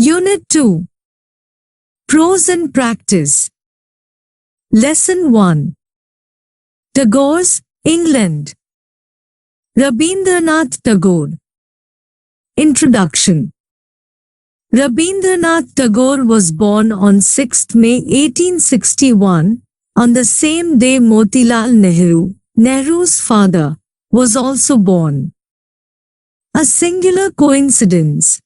Unit 2. Prose and Practice. Lesson 1. Tagore's England. Rabindranath Tagore. Introduction. Rabindranath Tagore was born on 6 May 1861, on the same day Motilal Nehru, Nehru's father, was also born. A singular coincidence.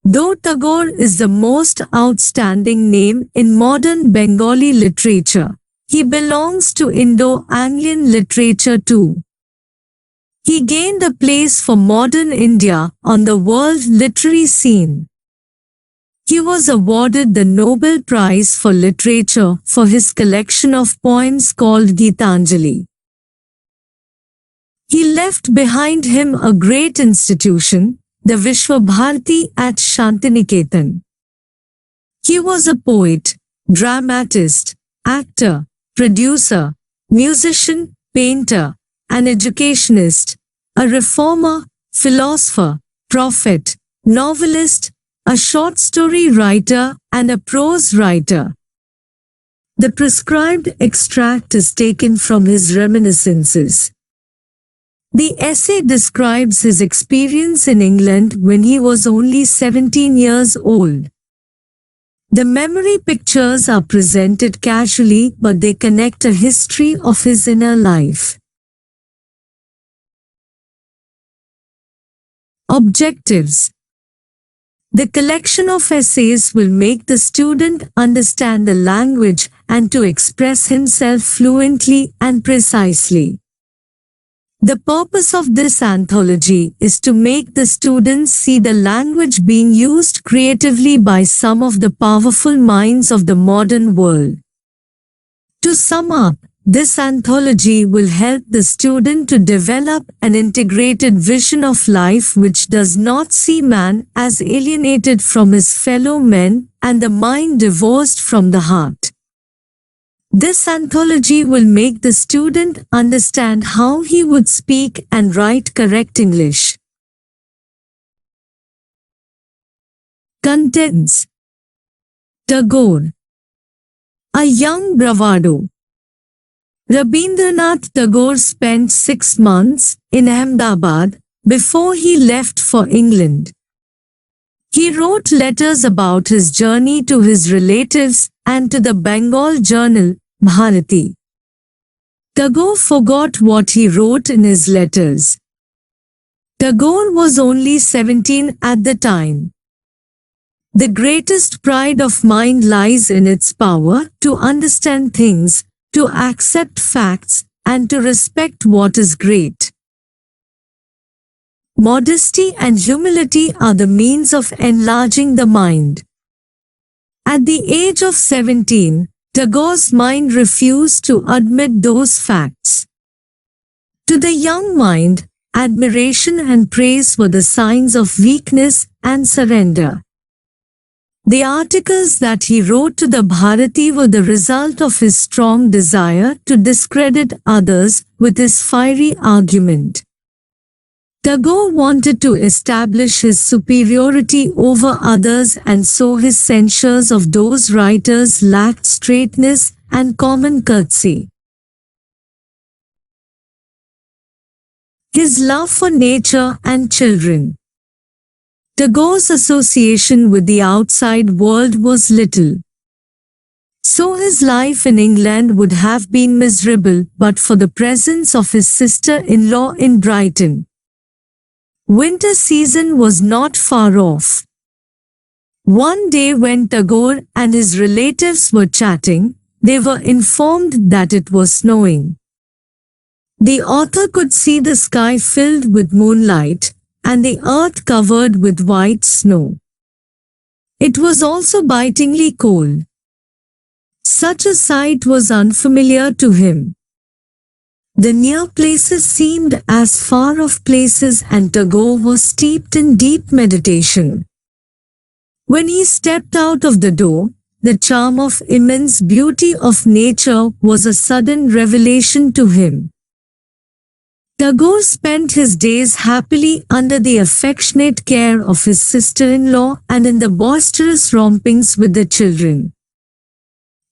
Though Tagore is the most outstanding name in modern Bengali literature, he belongs to Indo-Anglian literature too. He gained a place for modern India on the world literary scene. He was awarded the Nobel Prize for Literature for his collection of poems called Gitanjali. He left behind him a great institution, the Vishwabharati at Shantiniketan. He was a poet, dramatist, actor, producer, musician, painter, an educationist, a reformer, philosopher, prophet, novelist, a short story writer, and a prose writer. The prescribed extract is taken from his reminiscences. The essay describes his experience in England when he was only 17 years old. The memory pictures are presented casually, but they connect a history of his inner life. Objectives. The collection of essays will make the student understand the language and to express himself fluently and precisely. The purpose of this anthology is to make the students see the language being used creatively by some of the powerful minds of the modern world. To sum up, this anthology will help the student to develop an integrated vision of life which does not see man as alienated from his fellow men and the mind divorced from the heart. This anthology will make the student understand how he would speak and write correct English. Contents. Tagore. A young bravado. Rabindranath Tagore spent 6 months in Ahmedabad before he left for England. He wrote letters about his journey to his relatives and to the Bengal journal Bharati. Tagore forgot what he wrote in his letters. Tagore was only 17 at the time. The greatest pride of mind lies in its power to understand things, to accept facts, and to respect what is great. Modesty and humility are the means of enlarging the mind. At the age of 17, Tagore's mind refused to admit those facts. To the young mind, admiration and praise were the signs of weakness and surrender. The articles that he wrote to the Bharati were the result of his strong desire to discredit others with his fiery argument. Tagore wanted to establish his superiority over others, and so his censures of those writers lacked straightness and common courtesy. His love for nature and children. Tagore's association with the outside world was little. So his life in England would have been miserable but for the presence of his sister-in-law in Brighton. Winter season was not far off. One day when Tagore and his relatives were chatting, they were informed that it was snowing. The author could see the sky filled with moonlight and the earth covered with white snow. It was also bitingly cold. Such a sight was unfamiliar to him. The near places seemed as far off places, and Tagore was steeped in deep meditation. When he stepped out of the door, the charm of immense beauty of nature was a sudden revelation to him. Tagore spent his days happily under the affectionate care of his sister-in-law and in the boisterous rompings with the children.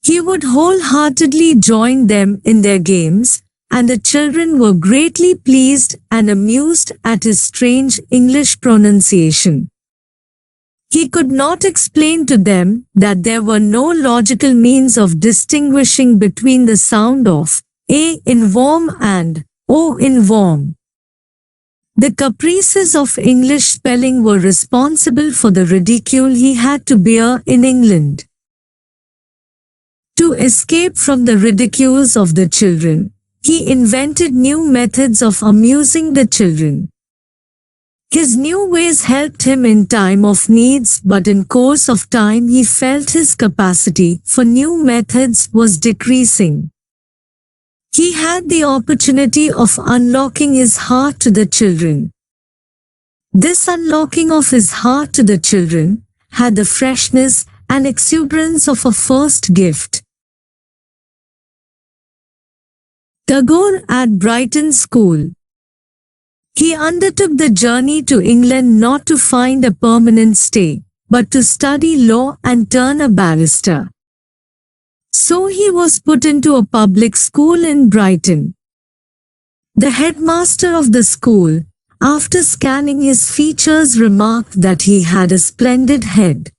He would wholeheartedly join them in their games, and the children were greatly pleased and amused at his strange English pronunciation. He could not explain to them that there were no logical means of distinguishing between the sound of A in warm and O in warm. The caprices of English spelling were responsible for the ridicule he had to bear in England. To escape from the ridicules of the children, he invented new methods of amusing the children. His new ways helped him in time of needs, but in course of time he felt his capacity for new methods was decreasing. He had the opportunity of unlocking his heart to the children. This unlocking of his heart to the children had the freshness and exuberance of a first gift. Tagore at Brighton School. He undertook the journey to England not to find a permanent stay, but to study law and turn a barrister. So he was put into a public school in Brighton. The headmaster of the school, after scanning his features, remarked that he had a splendid head.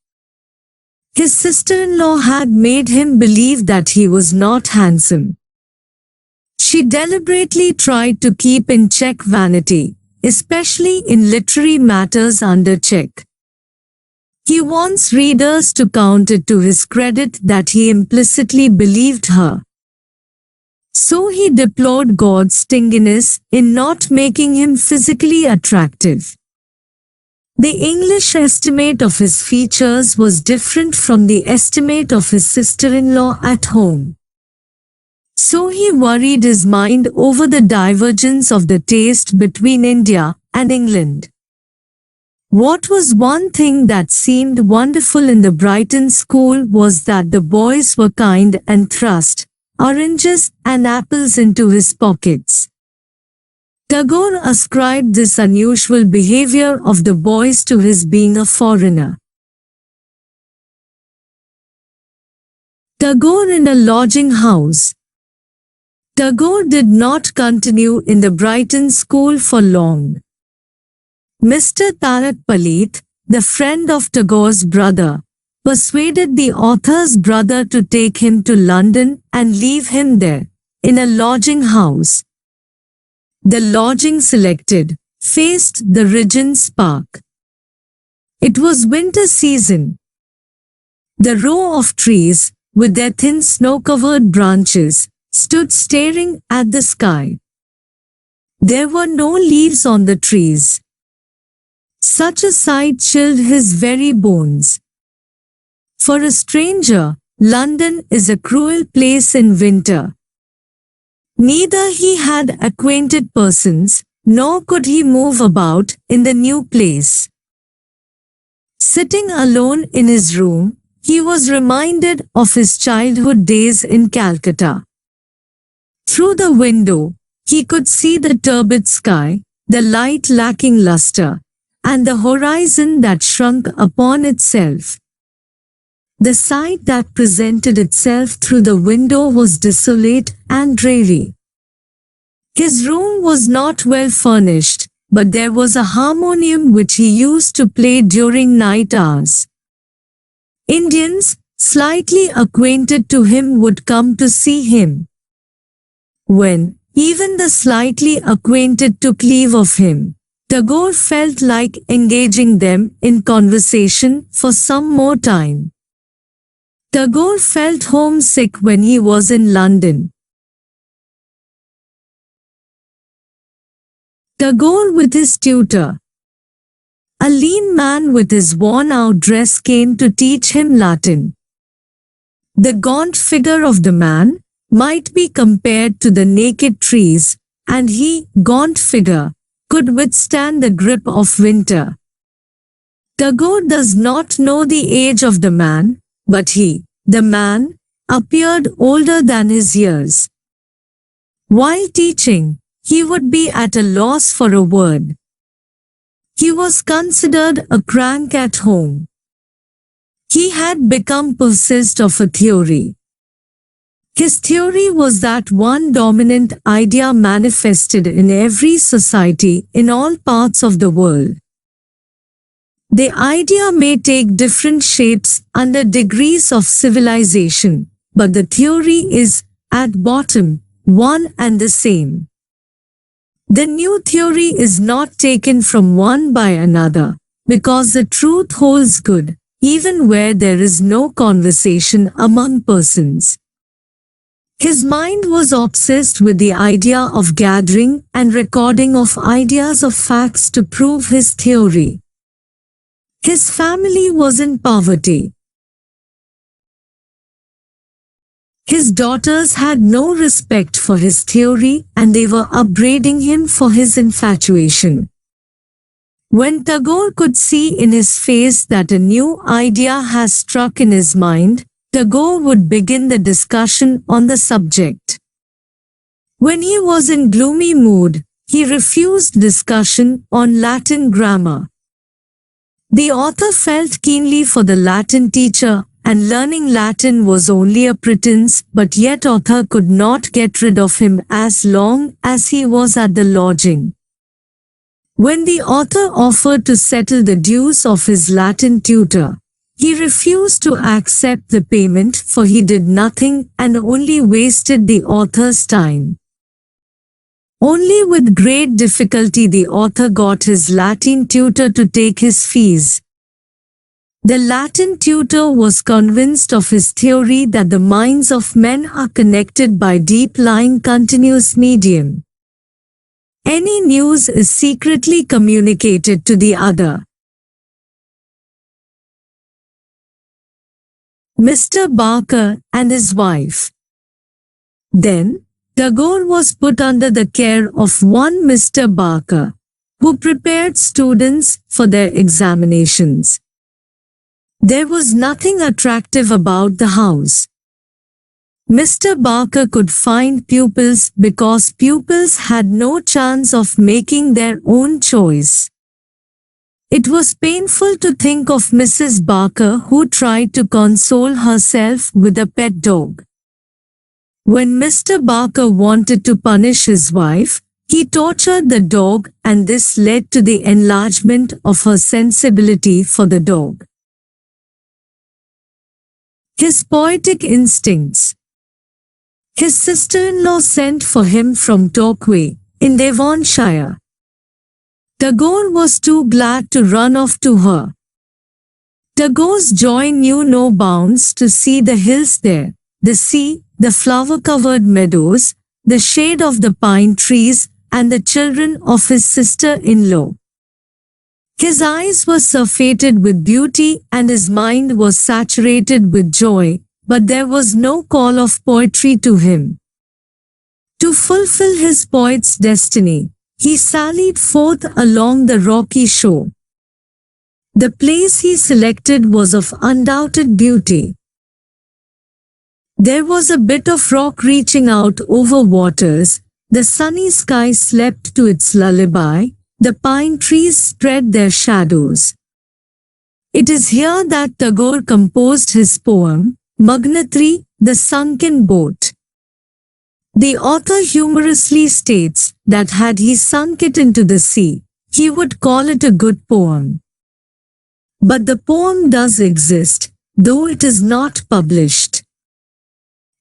His sister-in-law had made him believe that he was not handsome. She deliberately tried to keep in check vanity, especially in literary matters under check. He wants readers to count it to his credit that he implicitly believed her. So he deplored God's stinginess in not making him physically attractive. The English estimate of his features was different from the estimate of his sister-in-law at home. So he worried his mind over the divergence of the taste between India and England. What was one thing that seemed wonderful in the Brighton School was that the boys were kind and thrust oranges and apples into his pockets. Tagore ascribed this unusual behavior of the boys to his being a foreigner. Tagore in a lodging house. Tagore did not continue in the Brighton School for long. Mr. Tarak Palit, the friend of Tagore's brother, persuaded the author's brother to take him to London and leave him there, in a lodging house. The lodging selected faced the Regent's Park. It was winter season. The row of trees, with their thin snow-covered branches, stood staring at the sky. There were no leaves on the trees. Such a sight chilled his very bones. For a stranger, London is a cruel place in winter. Neither he had acquainted persons, nor could he move about in the new place. Sitting alone in his room, he was reminded of his childhood days in Calcutta. Through the window, he could see the turbid sky, the light lacking luster, and the horizon that shrunk upon itself. The sight that presented itself through the window was desolate and dreary. His room was not well furnished, but there was a harmonium which he used to play during night hours. Indians, slightly acquainted to him, would come to see him. When even the slightly acquainted took leave of him, Tagore felt like engaging them in conversation for some more time. Tagore felt homesick when he was in London. Tagore with his tutor. A lean man with his worn-out dress came to teach him Latin. The gaunt figure of the man might be compared to the naked trees, and he, gaunt figure, could withstand the grip of winter. Tagore does not know the age of the man, but he, the man, appeared older than his years. While teaching, he would be at a loss for a word. He was considered a crank at home. He had become possessed of a theory. His theory was that one dominant idea manifested in every society in all parts of the world. The idea may take different shapes under degrees of civilization, but the theory is, at bottom, one and the same. The new theory is not taken from one by another, because the truth holds good, even where there is no conversation among persons. His mind was obsessed with the idea of gathering and recording of ideas of facts to prove his theory. His family was in poverty. His daughters had no respect for his theory and they were upbraiding him for his infatuation. When Tagore could see in his face that a new idea has struck in his mind, Tagore would begin the discussion on the subject. When he was in gloomy mood, he refused discussion on Latin grammar. The author felt keenly for the Latin teacher, and learning Latin was only a pretense, but yet author could not get rid of him as long as he was at the lodging. When the author offered to settle the dues of his Latin tutor, he refused to accept the payment, for he did nothing and only wasted the author's time. Only with great difficulty the author got his Latin tutor to take his fees. The Latin tutor was convinced of his theory that the minds of men are connected by deep-lying continuous medium. Any news is secretly communicated to the other. Mr. Barker and his wife. Then, Tagore was put under the care of one Mr. Barker, who prepared students for their examinations. There was nothing attractive about the house. Mr. Barker could find pupils because pupils had no chance of making their own choice. It was painful to think of Mrs. Barker, who tried to console herself with a pet dog. When Mr. Barker wanted to punish his wife, he tortured the dog, and this led to the enlargement of her sensibility for the dog. His poetic instincts. His sister-in-law sent for him from Torquay, in Devonshire. Tagore was too glad to run off to her. Tagore's joy knew no bounds to see the hills there, the sea, the flower-covered meadows, the shade of the pine trees, and the children of his sister-in-law. His eyes were surfeited with beauty and his mind was saturated with joy, but there was no call of poetry to him. To fulfill his poet's destiny, he sallied forth along the rocky shore. The place he selected was of undoubted beauty. There was a bit of rock reaching out over waters, the sunny sky slept to its lullaby, the pine trees spread their shadows. It is here that Tagore composed his poem, Magnetri, the Sunken Boat. The author humorously states that had he sunk it into the sea, he would call it a good poem. But the poem does exist, though it is not published.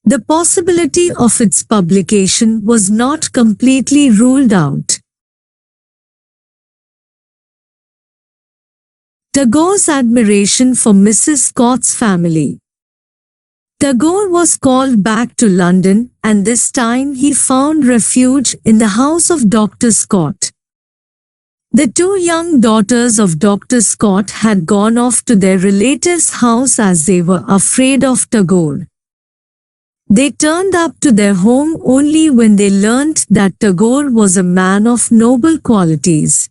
The possibility of its publication was not completely ruled out. Tagore's admiration for Mrs. Scott's family. Tagore was called back to London, and this time he found refuge in the house of Dr. Scott. The two young daughters of Dr. Scott had gone off to their relative's house as they were afraid of Tagore. They turned up to their home only when they learnt that Tagore was a man of noble qualities.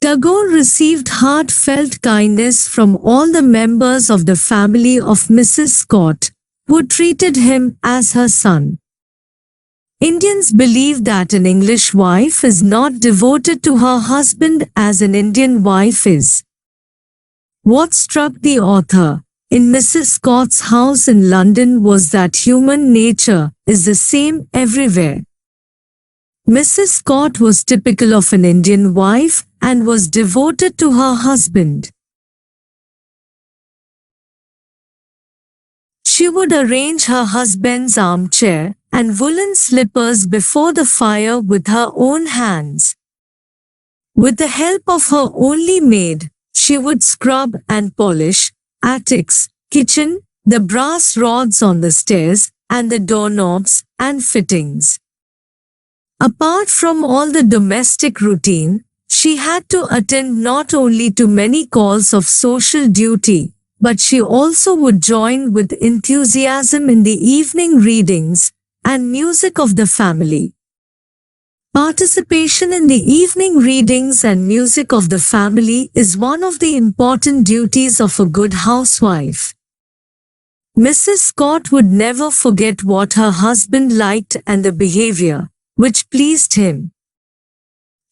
Tagore received heartfelt kindness from all the members of the family of Mrs. Scott, who treated him as her son. Indians believe that an English wife is not devoted to her husband as an Indian wife is. What struck the author in Mrs. Scott's house in London was that human nature is the same everywhere. Mrs. Scott was typical of an Indian wife and was devoted to her husband. She would arrange her husband's armchair and woolen slippers before the fire with her own hands. With the help of her only maid, she would scrub and polish attics, kitchen, the brass rods on the stairs, and the doorknobs and fittings. Apart from all the domestic routine, she had to attend not only to many calls of social duty, but she also would join with enthusiasm in the evening readings and music of the family. Participation in the evening readings and music of the family is one of the important duties of a good housewife. Mrs. Scott would never forget what her husband liked and the behavior which pleased him.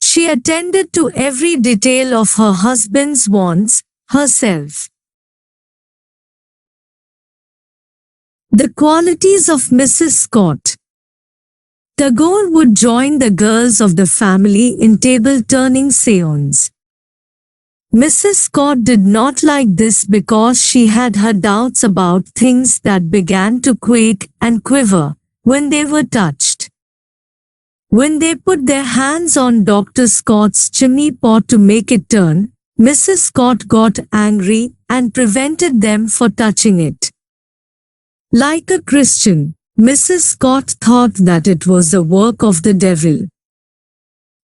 She attended to every detail of her husband's wants herself. The qualities of Mrs. Scott. Tagore would join the girls of the family in table-turning séances. Mrs. Scott did not like this because she had her doubts about things that began to quake and quiver when they were touched. When they put their hands on Dr. Scott's chimney pot to make it turn, Mrs. Scott got angry and prevented them from touching it. Like a Christian, Mrs. Scott thought that it was the work of the devil.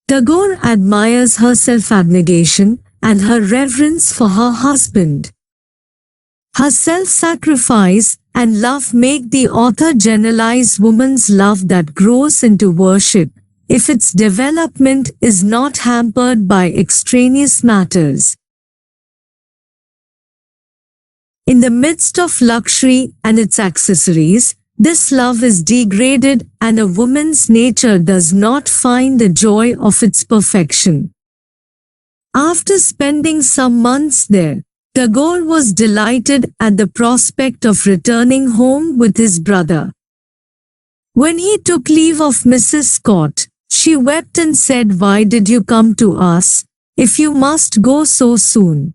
Tagore admires her self-abnegation and her reverence for her husband. Her self-sacrifice and love make the author generalize woman's love that grows into worship if its development is not hampered by extraneous matters. In the midst of luxury and its accessories, this love is degraded and a woman's nature does not find the joy of its perfection. After spending some months there, Tagore was delighted at the prospect of returning home with his brother. When he took leave of Mrs. Scott, she wept and said, "Why did you come to us, if you must go so soon?"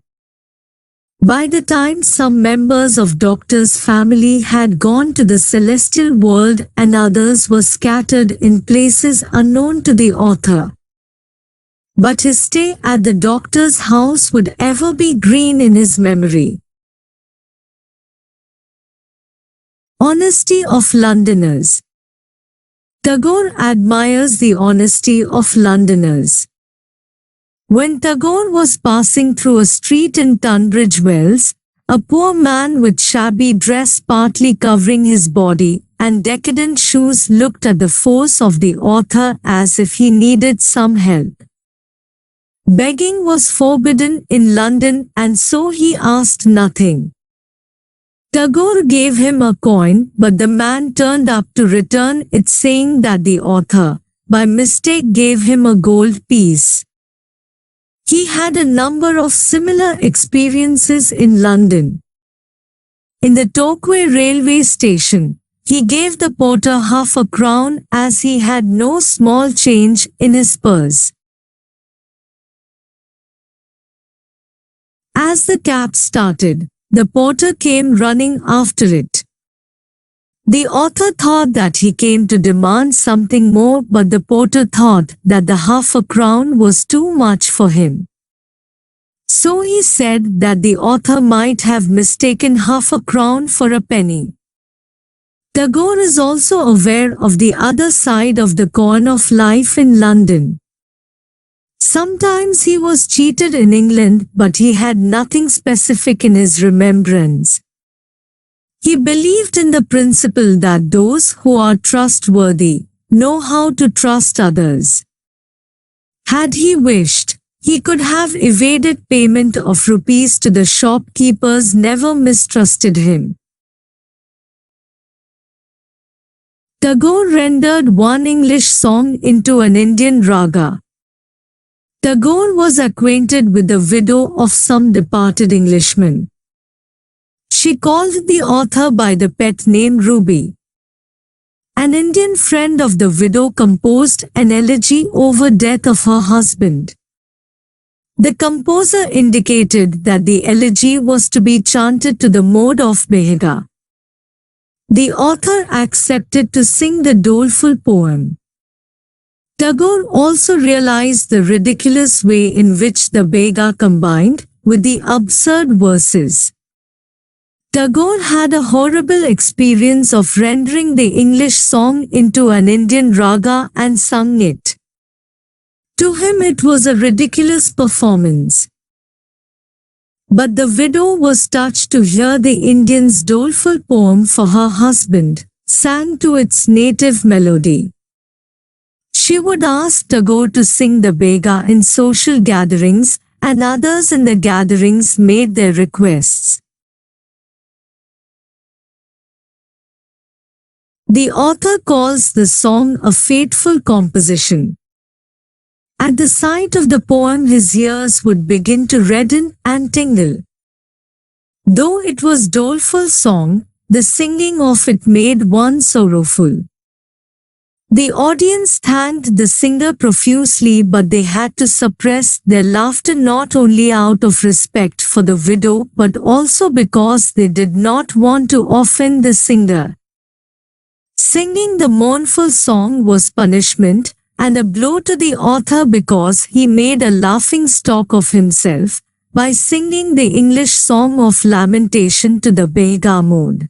By the time some members of Doctor's family had gone to the celestial world and others were scattered in places unknown to the author. But his stay at the Doctor's house would ever be green in his memory. Honesty of Londoners. Tagore admires the honesty of Londoners. When Tagore was passing through a street in Tunbridge Wells, a poor man with shabby dress partly covering his body and decadent shoes looked at the force of the author as if he needed some help. Begging was forbidden in London and so he asked nothing. Tagore gave him a coin, but the man turned up to return it, saying that the author, by mistake, gave him a gold piece. He had a number of similar experiences in London. In the Tagore railway station, he gave the porter half a crown as he had no small change in his purse. As the cab started, the porter came running after it. The author thought that he came to demand something more, but the porter thought that the half a crown was too much for him. So he said that the author might have mistaken half a crown for a penny. Tagore is also aware of the other side of the coin of life in London. Sometimes he was cheated in England, but he had nothing specific in his remembrance. He believed in the principle that those who are trustworthy know how to trust others. Had he wished, he could have evaded payment of rupees to the shopkeepers, never mistrusted him. Tagore rendered one English song into an Indian raga. Tagore was acquainted with the widow of some departed Englishman. She called the author by the pet name Ruby. An Indian friend of the widow composed an elegy over death of her husband. The composer indicated that the elegy was to be chanted to the mode of Behega. The author accepted to sing the doleful poem. Tagore also realized the ridiculous way in which the Behega combined with the absurd verses. Tagore had a horrible experience of rendering the English song into an Indian raga and sung it. To him it was a ridiculous performance. But the widow was touched to hear the Indian's doleful poem for her husband, sang to its native melody. She would ask Tagore to sing the Behega in social gatherings, and others in the gatherings made their requests. The author calls the song a fateful composition. At the sight of the poem his ears would begin to redden and tingle. Though it was doleful song, the singing of it made one sorrowful. The audience thanked the singer profusely, but they had to suppress their laughter not only out of respect for the widow but also because they did not want to offend the singer. Singing the mournful song was punishment and a blow to the author because he made a laughing stock of himself by singing the English song of lamentation to the Behega mode.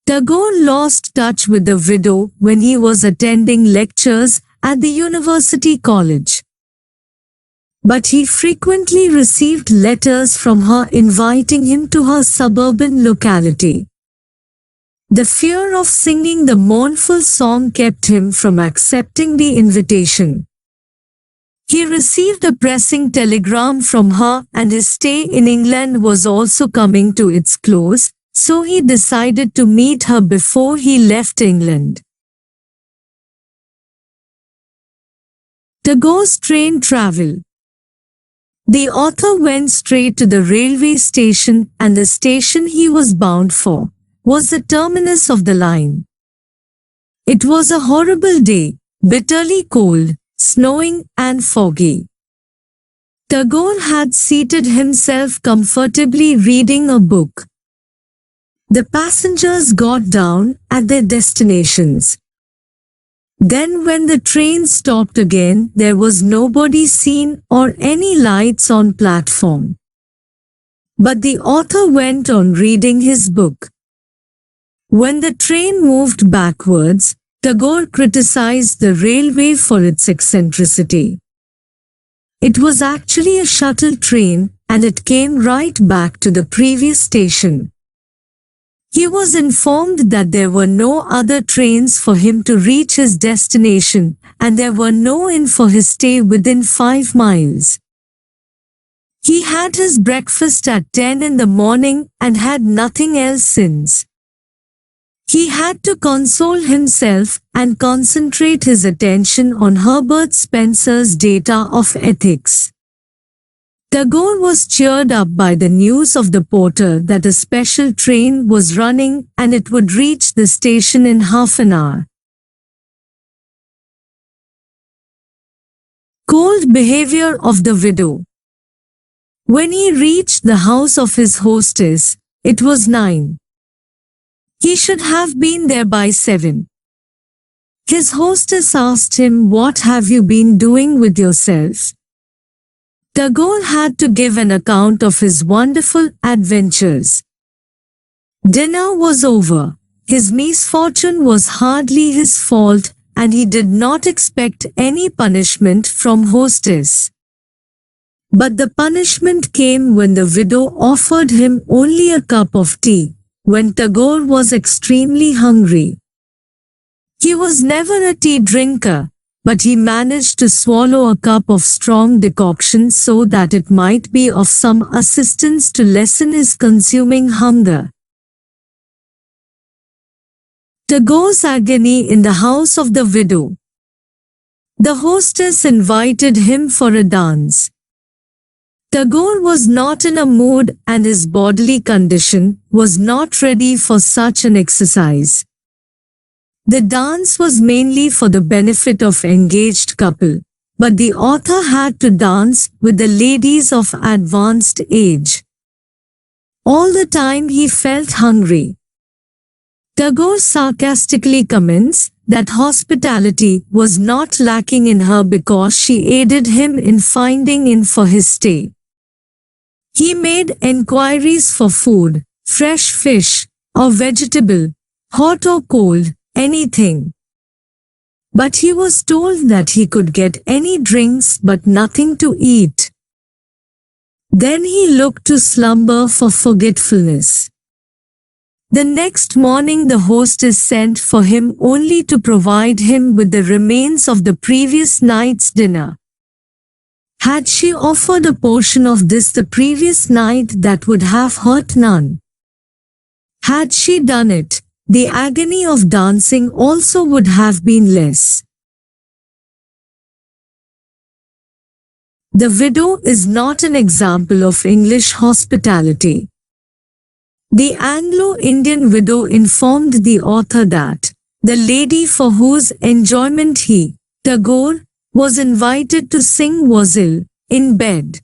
Tagore lost touch with the widow when he was attending lectures at the university college. But he frequently received letters from her inviting him to her suburban locality. The fear of singing the mournful song kept him from accepting the invitation. He received a pressing telegram from her and his stay in England was also coming to its close, so he decided to meet her before he left England. Tagore's train travel. The author went straight to the railway station, and the station he was bound for was the terminus of the line. It was a horrible day, bitterly cold, snowing and foggy. Tagore had seated himself comfortably reading a book. The passengers got down at their destinations. Then when the train stopped again, there was nobody seen or any lights on platform. But the author went on reading his book. When the train moved backwards, Tagore criticized the railway for its eccentricity. It was actually a shuttle train, and it came right back to the previous station. He was informed that there were no other trains for him to reach his destination, and there were no inn for his stay within 5 miles. He had his breakfast at 10 in the morning and had nothing else since. He had to console himself and concentrate his attention on Herbert Spencer's Data of Ethics. Tagore was cheered up by the news of the porter that a special train was running and it would reach the station in half an hour. Cold behavior of the widow. When he reached the house of his hostess, it was 9. He should have been there by 7. His hostess asked him, "What have you been doing with yourself?" Tagore had to give an account of his wonderful adventures. Dinner was over. His misfortune was hardly his fault, and he did not expect any punishment from hostess. But the punishment came when the widow offered him only a cup of tea, when Tagore was extremely hungry. He was never a tea drinker, but he managed to swallow a cup of strong decoction so that it might be of some assistance to lessen his consuming hunger. Tagore's agony in the house of the widow. The hostess invited him for a dance. Tagore was not in a mood and his bodily condition was not ready for such an exercise. The dance was mainly for the benefit of engaged couple, but the author had to dance with the ladies of advanced age. All the time he felt hungry. Tagore sarcastically comments that hospitality was not lacking in her because she aided him in finding inn for his stay. He made enquiries for food, fresh fish, or vegetable, hot or cold, anything. But he was told that he could get any drinks but nothing to eat. Then he looked to slumber for forgetfulness. The next morning the hostess sent for him only to provide him with the remains of the previous night's dinner. Had she offered a portion of this the previous night, that would have hurt none. Had she done it, the agony of dancing also would have been less. The widow is not an example of English hospitality. The Anglo-Indian widow informed the author that the lady for whose enjoyment he, Tagore, was invited to sing was ill, in bed.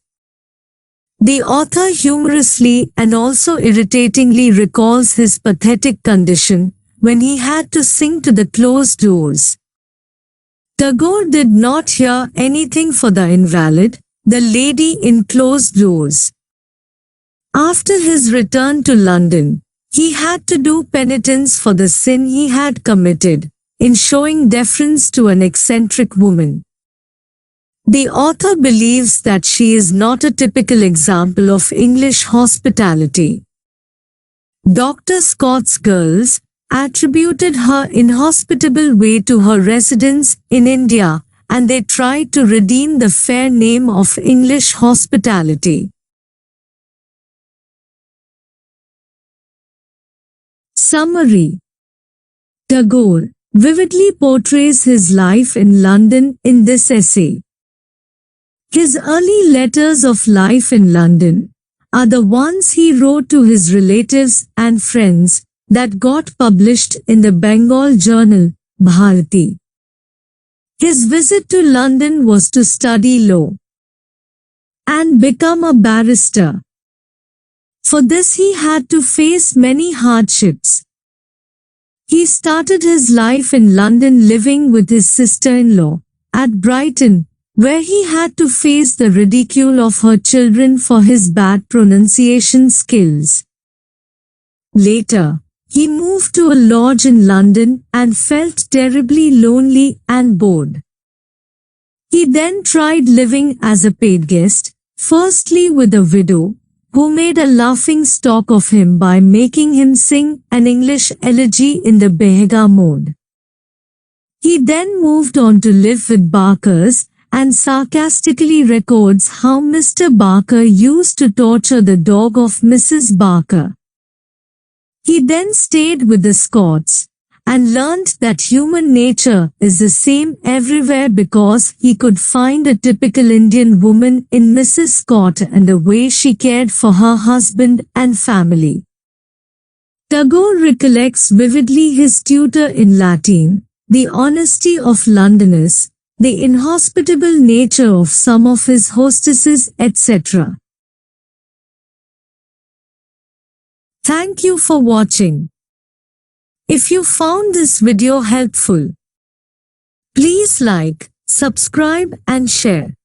The author humorously and also irritatingly recalls his pathetic condition when he had to sing to the closed doors. Tagore did not hear anything for the invalid, the lady in closed doors. After his return to London, he had to do penitence for the sin he had committed, in showing deference to an eccentric woman. The author believes that she is not a typical example of English hospitality. Dr. Scott's girls attributed her inhospitable way to her residence in India, and they tried to redeem the fair name of English hospitality. Summary. Tagore vividly portrays his life in London in this essay. His early letters of life in London are the ones he wrote to his relatives and friends that got published in the Bengal journal, Bharati. His visit to London was to study law and become a barrister. For this he had to face many hardships. He started his life in London living with his sister-in-law at Brighton, where he had to face the ridicule of her children for his bad pronunciation skills. Later, he moved to a lodge in London and felt terribly lonely and bored. He then tried living as a paid guest, firstly with a widow, who made a laughing stock of him by making him sing an English elegy in the Behega mode. He then moved on to live with Barkers, and sarcastically records how Mr. Barker used to torture the dog of Mrs. Barker. He then stayed with the Scots, and learnt that human nature is the same everywhere because he could find a typical Indian woman in Mrs. Scott and the way she cared for her husband and family. Tagore recollects vividly his tutor in Latin, the honesty of Londoners, the inhospitable nature of some of his hostesses, etc. Thank you for watching. If you found this video helpful, please like, subscribe and share.